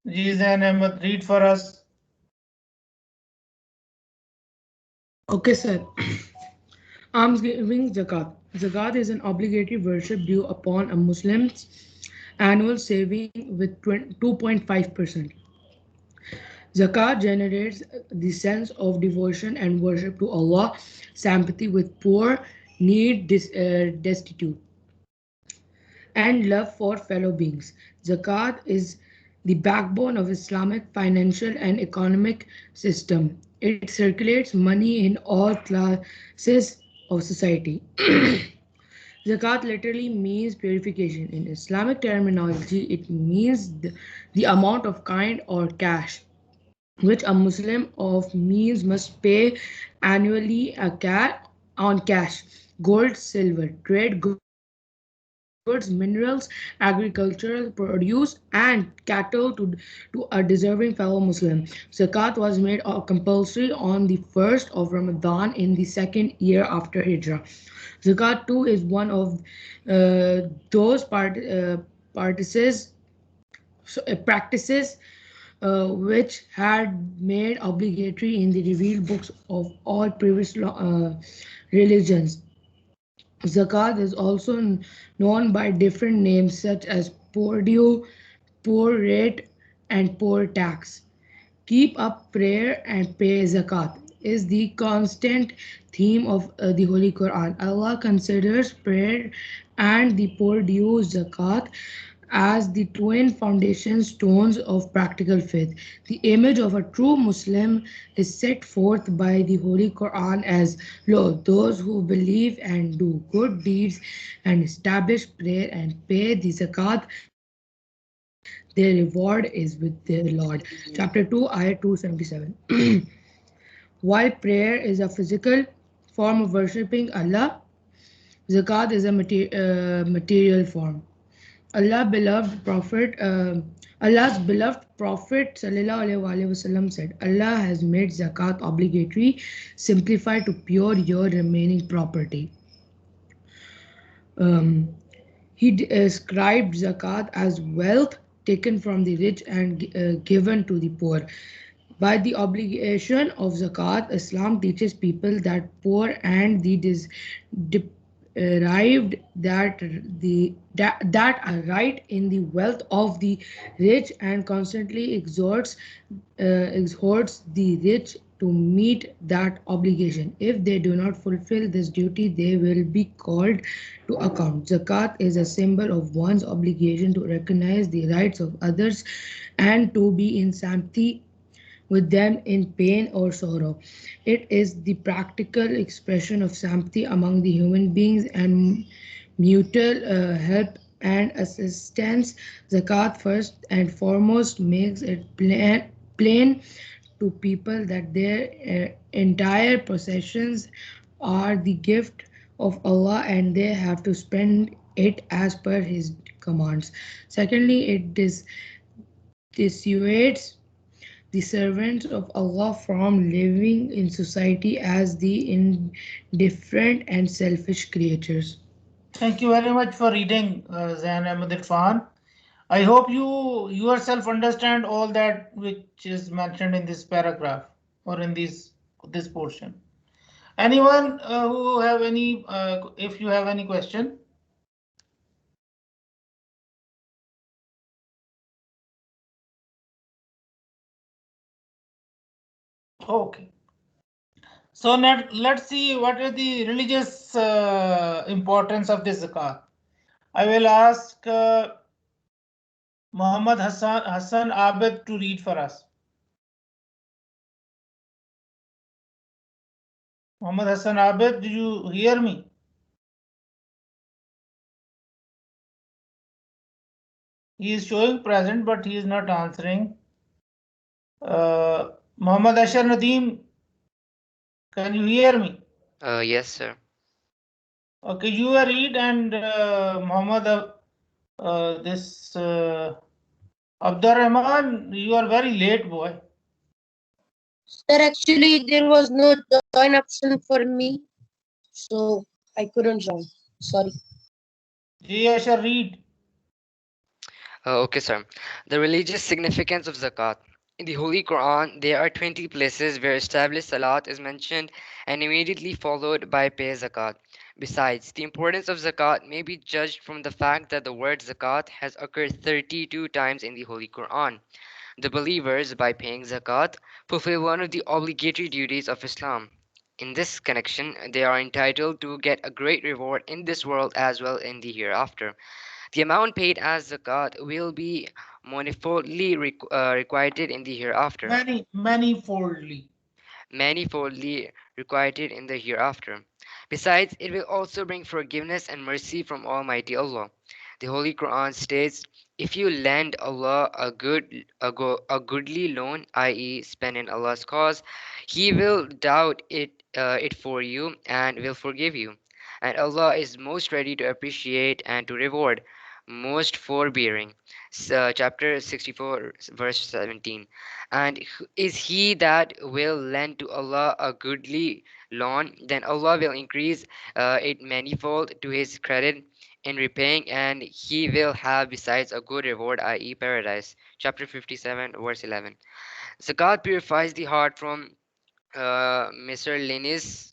Jizan Ahmed, read for us. Okay, sir. Alms giving zakat. Zakat is an obligatory worship due upon a Muslim's annual saving with 2.5%. Zakat generates the sense of devotion and worship to Allah, sympathy with poor, destitute, and love for fellow beings. Zakat is the backbone of Islamic financial and economic system. It circulates money in all classes of society. Zakat literally means purification. In Islamic terminology, it means the amount of kind or cash which a Muslim of means must pay annually on cash, gold, silver, trade goods, minerals, agricultural produce, and cattle to a deserving fellow Muslim. Zakat was made compulsory on the first of Ramadan in the second year after Hijrah. Zakat too is one of those practices which had made obligatory in the revealed books of all previous religions. Zakat is also known by different names such as poor due, poor rate, and poor tax. Keep up prayer and pay zakat is the constant theme of the Holy Quran. Allah considers prayer and the poor due zakat as the twin foundation stones of practical faith. The image of a true Muslim is set forth by the Holy Quran as, Lo, those who believe and do good deeds and establish prayer and pay the zakat, their reward is with their Lord. Chapter 2, Ayah 277. While prayer is a physical form of worshipping Allah, zakat is a material form. Allah beloved Prophet, Allah's beloved Prophet ﷺ said, Allah has made zakat obligatory, simplify to pure your remaining property. Um, he described zakat as wealth taken from the rich and given to the poor. By the obligation of zakat, Islam teaches people that poor and the deprived that are right in the wealth of the rich and constantly exhorts the rich to meet that obligation. If they do not fulfill this duty, they will be called to account. Zakat is a symbol of one's obligation to recognize the rights of others and to be in sympathy with them in pain or sorrow. It is the practical expression of sympathy among the human beings and mutual help and assistance. Zakat first and foremost makes it plain to people that their entire possessions are the gift of Allah and they have to spend it as per His commands. Secondly, it dissuades the servants of Allah from living in society as the indifferent and selfish creatures. Thank you very much for reading, Zain Ahmed Irfan. I hope you yourself understand all that which is mentioned in this paragraph or in this portion. Anyone who have any, if you have any question? Okay. So let's see what is the religious importance of this zakat. I will ask Muhammad Hassan Abid to read for us. Muhammad Hassan Abid, do you hear me? He is showing present, but he is not answering. Muhammad Ashar Nadeem, can you hear me? Yes, sir. Okay, you are read and Muhammad this Abdur Rahman, you are very late, boy. Sir, actually, there was no join option for me, so I couldn't join. Sorry. Jay Ashar read. Okay, sir. The religious significance of zakat. In the Holy Quran, there are 20 places where established salat is mentioned and immediately followed by pay zakat. Besides, the importance of zakat may be judged from the fact that the word zakat has occurred 32 times in the Holy Quran. The believers, by paying zakat, fulfill one of the obligatory duties of Islam. In this connection, they are entitled to get a great reward in this world as well in the hereafter. The amount paid as zakat will be manifoldly requited in the hereafter. Manifoldly. Manifoldly requited in the hereafter. Besides, it will also bring forgiveness and mercy from Almighty Allah. The Holy Quran states, if you lend Allah a goodly loan, i.e., spend in Allah's cause, He will doubt it for you and will forgive you. And Allah is most ready to appreciate and to reward, most forbearing. Chapter 64, verse 17. And is he that will lend to Allah a goodly loan, then Allah will increase it manifold to his credit in repaying, and he will have besides a good reward, i.e., paradise. Chapter 57, verse 11. Zakat purifies the heart from miscellaneous,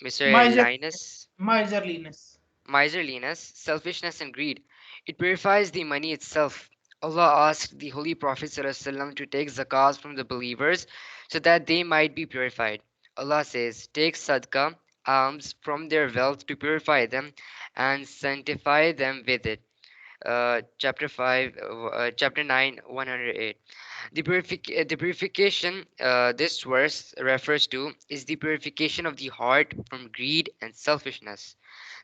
Miser, miscellaneous miserliness. miserliness, selfishness, and greed. It purifies the money itself. Allah asked the Holy Prophet ﷺ to take zakahs from the believers so that they might be purified. Allah says, take sadaqah, alms from their wealth to purify them and sanctify them with it. Chapter 9, 108. The purification this verse refers to is the purification of the heart from greed and selfishness.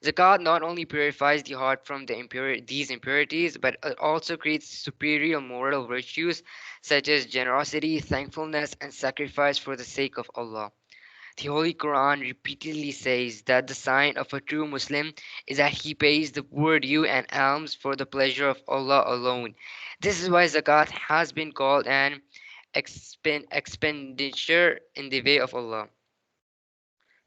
Zakat not only purifies the heart from these impurities, but it also creates superior moral virtues such as generosity, thankfulness, and sacrifice for the sake of Allah. The Holy Quran repeatedly says that the sign of a true Muslim is that he pays the poor due and alms for the pleasure of Allah alone. This is why zakat has been called an expenditure in the way of Allah.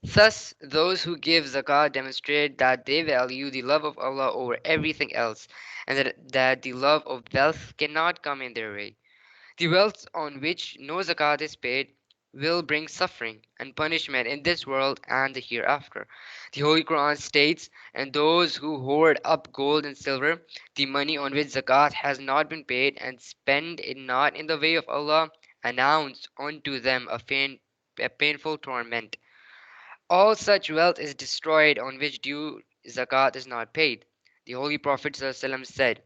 Thus, those who give zakat demonstrate that they value the love of Allah over everything else, and that the love of wealth cannot come in their way. The wealth on which no zakat is paid will bring suffering and punishment in this world and the hereafter. The Holy Quran states, and those who hoard up gold and silver, the money on which zakat has not been paid, and spend it not in the way of Allah, announce unto them a painful torment. All such wealth is destroyed on which due zakat is not paid. The Holy Prophet ﷺ said,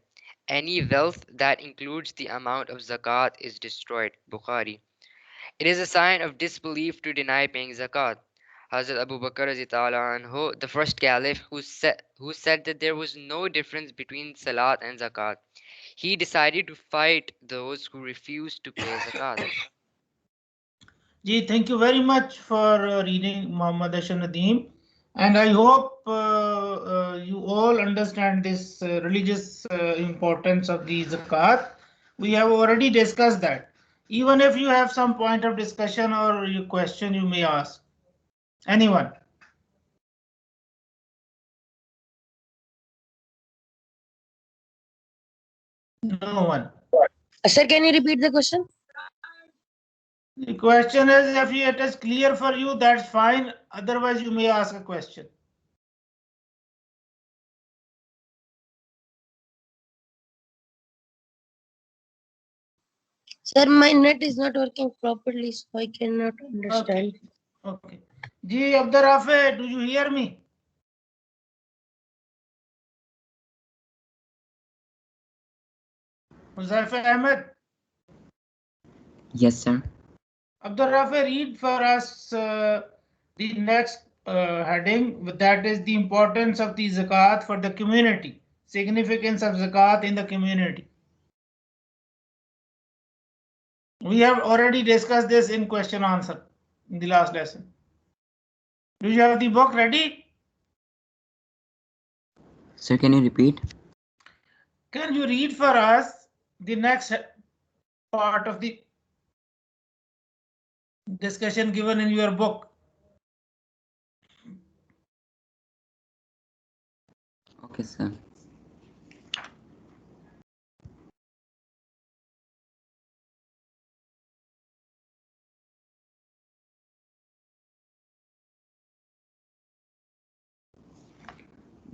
any wealth that includes the amount of zakat is destroyed. Bukhari. It is a sign of disbelief to deny paying zakat. Hazrat Abu Bakr anhu, the first caliph who said that there was no difference between salat and zakat. He decided to fight those who refused to pay zakat. Ji, thank you very much for reading Muhammad Nadeem. And I hope you all understand this religious importance of the zakat. We have already discussed that. Even if you have some point of discussion or your question, you may ask. Anyone? No one. Sir, can you repeat the question? The question is, if it is clear for you, that's fine. Otherwise, you may ask a question. Sir, my net is not working properly, so I cannot understand. Okay. Okay. Ji Abdurrafe, do you hear me? Muzaffar Ahmed. Yes, sir. Abdurrafe, read for us the next heading. That is the importance of the zakat for the community. Significance of zakat in the community. We have already discussed this in question answer in the last lesson. Do you have the book ready? Sir, can you repeat? Can you read for us the next part of the discussion given in your book? Okay, sir.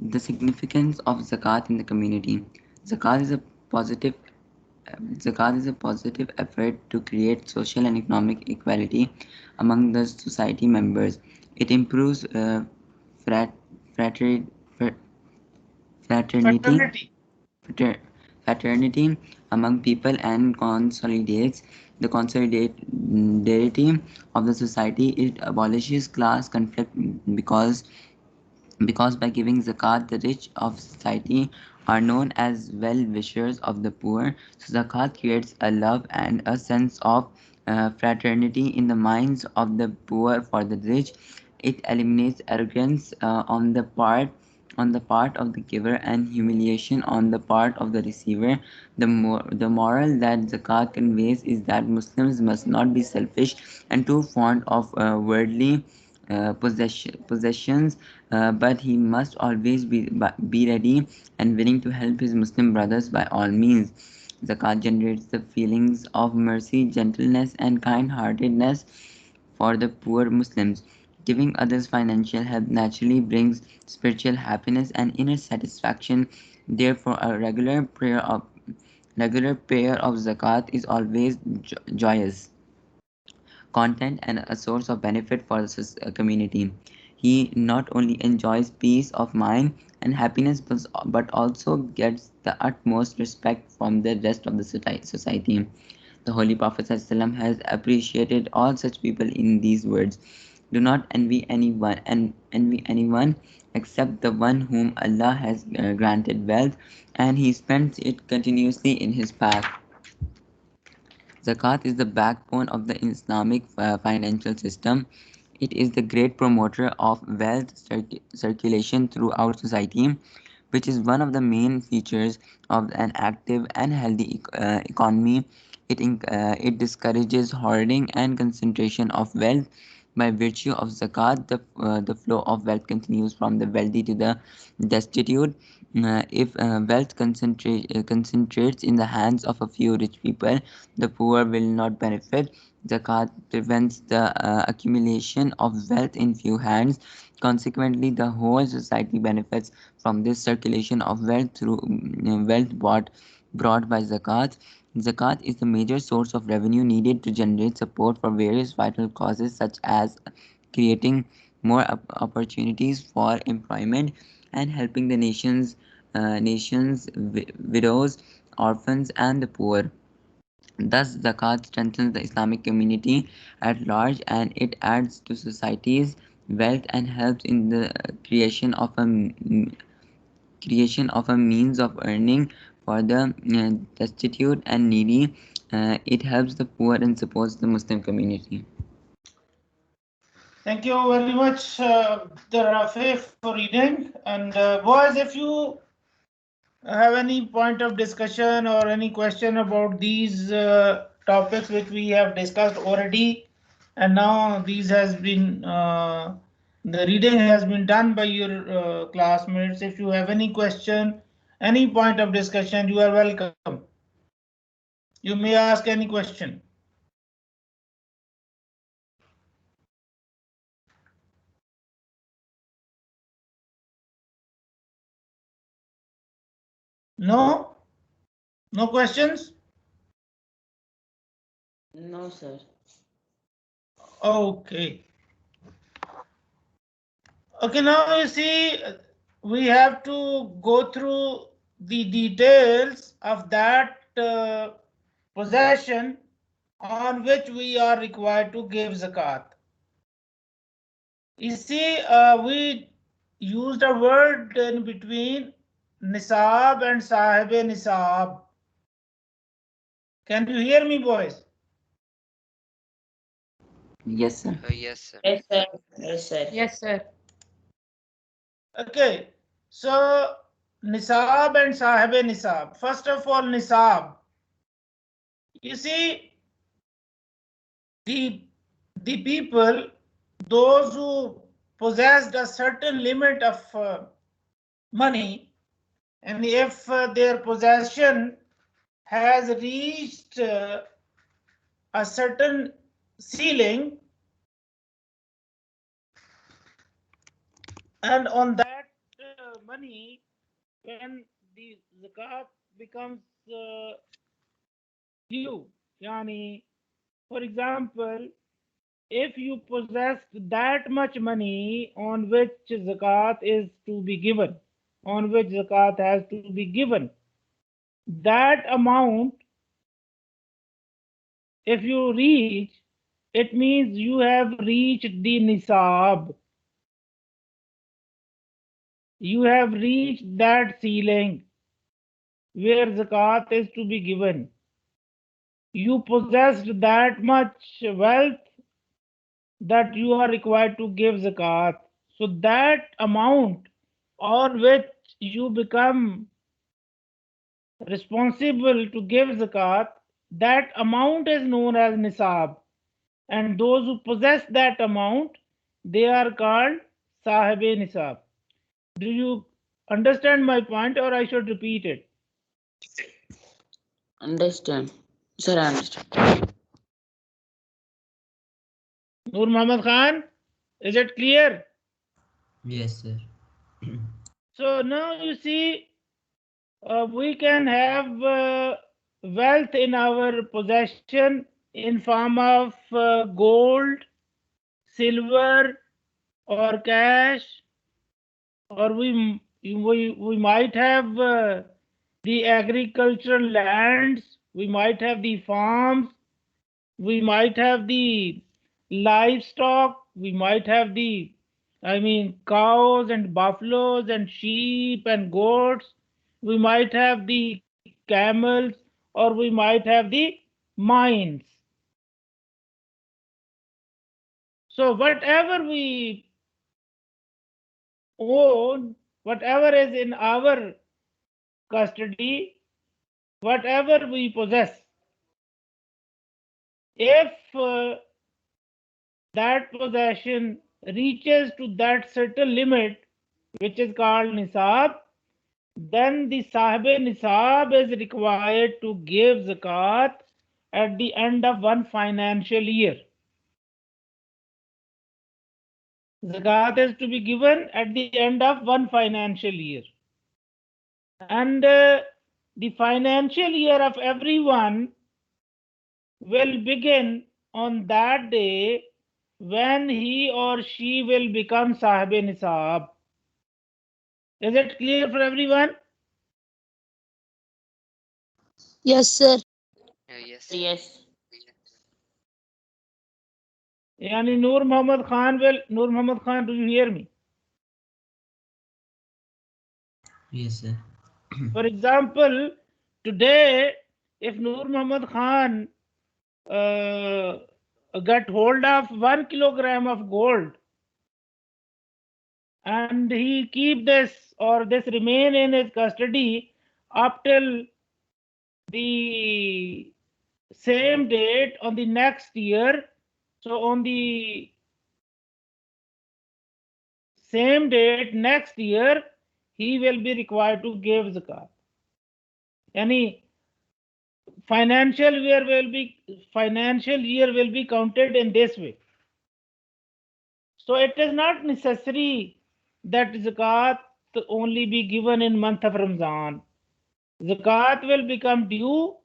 The significance of zakat in the community. Zakat is a positive Zakat is a positive effort to create social and economic equality among the society members. It improves frat, frater, fraternity, Fraternity. frater- fraternity among people and consolidates the consolidarity of the society. It abolishes class conflict because by giving zakat, the rich of society are known as well-wishers of the poor. So zakat creates a love and a sense of fraternity in the minds of the poor for the rich. It eliminates arrogance on the part of the giver and humiliation on the part of the receiver. The moral that zakat conveys is that Muslims must not be selfish and too fond of worldly possessions, but he must always be ready and willing to help his Muslim brothers by all means. Zakat generates the feelings of mercy, gentleness, and kind heartedness for the poor Muslims. Giving others financial help naturally brings spiritual happiness and inner satisfaction. Therefore, a regular prayer of zakat is always joyous content and a source of benefit for the community. He not only enjoys peace of mind and happiness but also gets the utmost respect from the rest of the society. The Holy Prophet ﷺ has appreciated all such people in these words. Do not envy anyone except the one whom Allah has granted wealth and he spends it continuously in his path. Zakat is the backbone of the Islamic financial system. It is the great promoter of wealth circulation throughout society, which is one of the main features of an active and healthy economy. It discourages hoarding and concentration of wealth. By virtue of zakat, the flow of wealth continues from the wealthy to the destitute. If wealth concentrates in the hands of a few rich people, the poor will not benefit. Zakat prevents the accumulation of wealth in few hands. Consequently, the whole society benefits from this circulation of wealth through wealth brought by zakat. Zakat is the major source of revenue needed to generate support for various vital causes such as creating more opportunities for employment and helping the nation's widows, orphans, and the poor. Thus, zakat strengthens the Islamic community at large and it adds to society's wealth and helps in the creation of a means of earning for the destitute and needy. It helps the poor and supports the Muslim community. Thank you very much, the Rafi, for reading. And boys, if you have any point of discussion or any question about these topics which we have discussed already, and now these has been the reading has been done by your classmates. If you have any question, any point of discussion, you are welcome. You may ask any question. No? No questions? No, sir. Okay. Okay, now you see, we have to go through the details of that possession on which we are required to give zakat. You see, we used a word in between nisab and sahib nisab. Can you hear me, boys? Yes, sir. Yes, sir. Yes, sir. Yes, sir. Yes, sir. Okay, so nisab and sahib nisab. First of all, nisab. You see, the the people, those who possessed a certain limit of money, and if their possession has reached a certain ceiling, and on that money when the zakat becomes due. Yani, for example, if you possessed that much money on which zakat is to be given, on which zakat has to be given, that amount, if you reach, it means you have reached the nisab. You have reached that ceiling where zakat is to be given. You possessed that much wealth that you are required to give zakat. So that amount on which you become responsible to give zakat, that amount is known as nisab. And those who possess that amount, they are called sahibe nisab. Do you understand my point, or I should repeat it? Understand. Sir, I understand. Nur Muhammad Khan, is it clear? Yes, sir. So now you see, we can have wealth in our possession in form of gold, silver, or cash, or we might have the agricultural lands, we might have the farms, we might have the livestock, we might have the, I mean, cows and buffaloes and sheep and goats, we might have the camels, or we might have the mines. So whatever we own, whatever is in our custody, whatever we possess, if that possession reaches to that certain limit, which is called nisab, then the sahib nisab is required to give zakat at the end of one financial year. Zakat is to be given at the end of one financial year. And the financial year of everyone will begin on that day when he or she will become sahib nisab. Is it clear for everyone? Yes, sir. Yes. Yes. Yani Nur Muhammad Khan, do you hear me? Yes, sir. For example, today, if Nur Muhammad Khan uh, got hold of 1 kilogram of gold and he keep this or this remain in his custody up till the same date on the next year, so on the same date next year he will be required to give zakat. Any financial year will be counted in this way. So it is not necessary that zakat only be given in month of Ramadan. Zakat will become due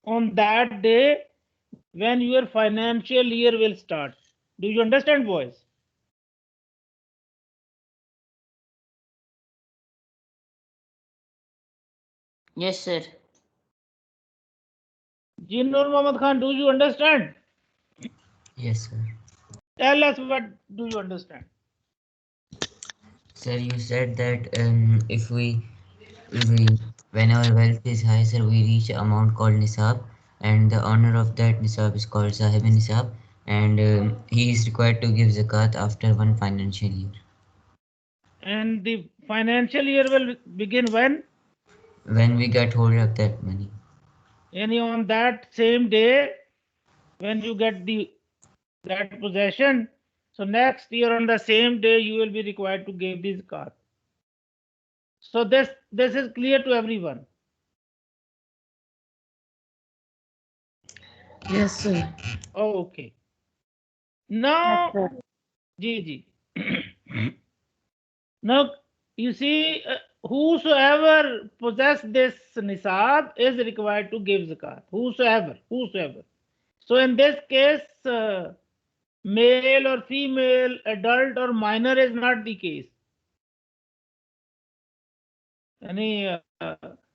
on that day when your financial year will start. Do you understand, boys? Yes, sir. Jinur Muhammad Khan, do you understand? Yes, sir. Tell us, what do you understand? Sir, you said that if we when our wealth is high, sir, we reach an amount called nisab, and the owner of that nisab is called sahib nisab, and he is required to give zakat after one financial year. And the financial year will begin when? When we get hold of that money. Any on that same day when you get the that possession. So next year on the same day you will be required to give this zakat. So this is clear to everyone. Yes, sir. Oh, okay. Yes, Now, sir. ji ji. Now You see, whosoever possess this nisab is required to give zakat. Whosoever. So in this case, male or female, adult or minor is not the case. Any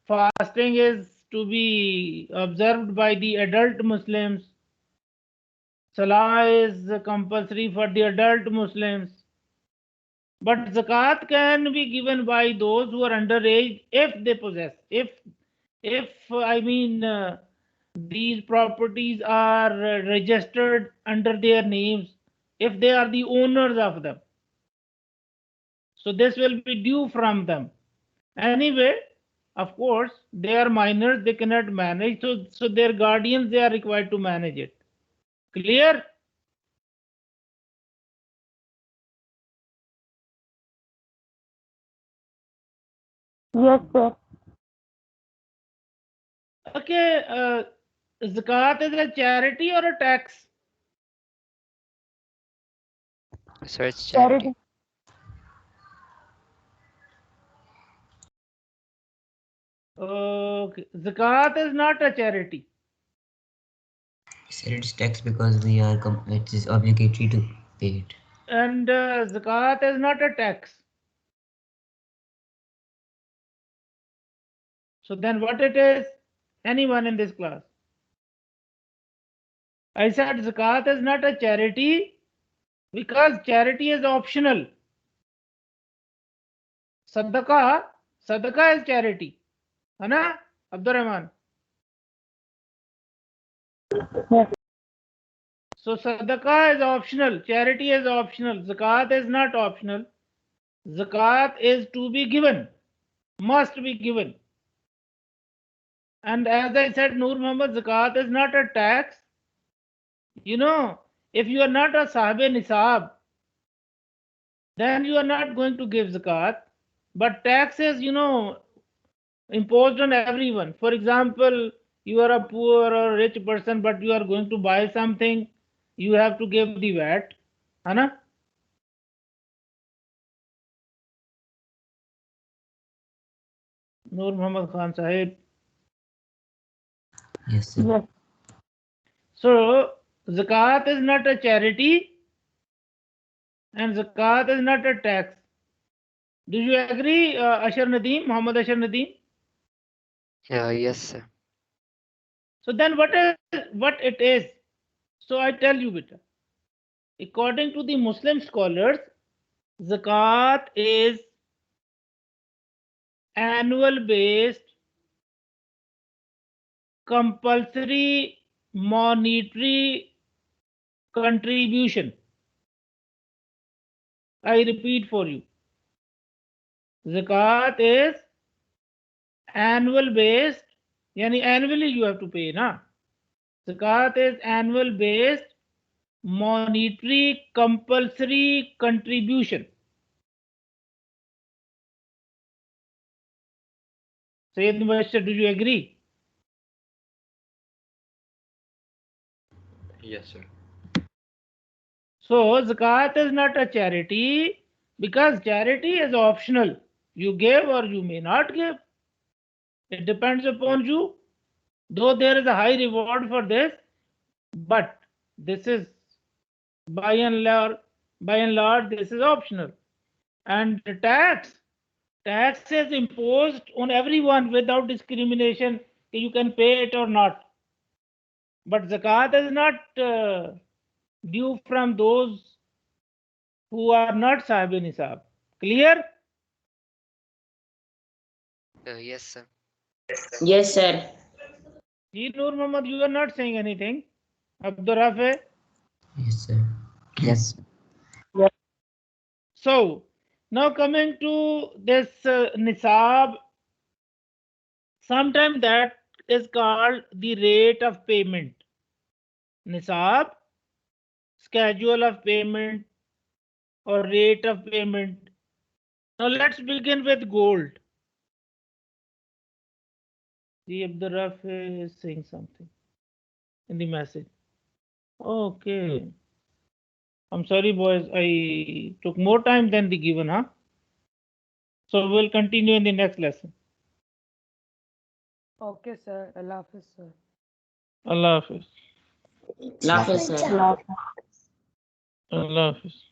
fasting is to be observed by the adult Muslims. Salah is compulsory for the adult Muslims. But zakat can be given by those who are underage if they possess. If I mean these properties are registered under their names, if they are the owners of them, so this will be due from them. Anyway, of course, they are minors, they cannot manage, so their guardians, they are required to manage it. Clear? Yes, sir. Okay, zakat is a charity or a tax? So it's charity. Charity. Okay, zakat is not a charity. Sir, it's tax because it is obligatory to pay it. And zakat is not a tax. So then what it is? Anyone in this class? I said zakat is not a charity because charity is optional. Sadaqah is charity. Hana? Abdurrahman. Yes. So sadaqah is optional, charity is optional, zakat is not optional. Zakat is to be given, must be given. And as I said, Noor Muhammad, zakat is not a tax. You know, if you are not a sahabe nisab, then you are not going to give zakat. But tax is, imposed on everyone. For example, you are a poor or rich person, but you are going to buy something, you have to give the VAT. Hana? Noor Muhammad Khan Sahib. Yes, sir. Yes. So, zakat is not a charity and zakat is not a tax. Do you agree, Ashar Nadeem, Muhammad Ashar Nadeem? Yes, sir. So then what it is? So I tell you, beta. According to the Muslim scholars, zakat is annual based compulsory monetary contribution. I repeat for you. Zakat is annual based, yani annually you have to pay, na? Zakat is annual based monetary compulsory contribution. Sayyid Mubashir, do you agree? Yes, sir. So zakat is not a charity because charity is optional. You give or you may not give. It depends upon you. Though there is a high reward for this, but this is by and large, this is optional. And the tax is imposed on everyone without discrimination. You can pay it or not. But zakat is not due from those who are not sahib nisab. Clear? Yes, sir. Yes, sir. Ji Noor Muhammad, you are not saying anything. Abdur Rafe. Yes, sir. Yes. So now coming to this nisab, sometimes that is called the rate of payment. Nisab, schedule of payment or rate of payment. Now let's begin with gold. The Abdurraf is saying something in the message. Okay. I'm sorry, boys. I took more time than the given, huh? So we'll continue in the next lesson. Okay, sir. Allah Hafiz, sir. Allah Hafiz. Allah Hafiz, sir. Allah Hafiz.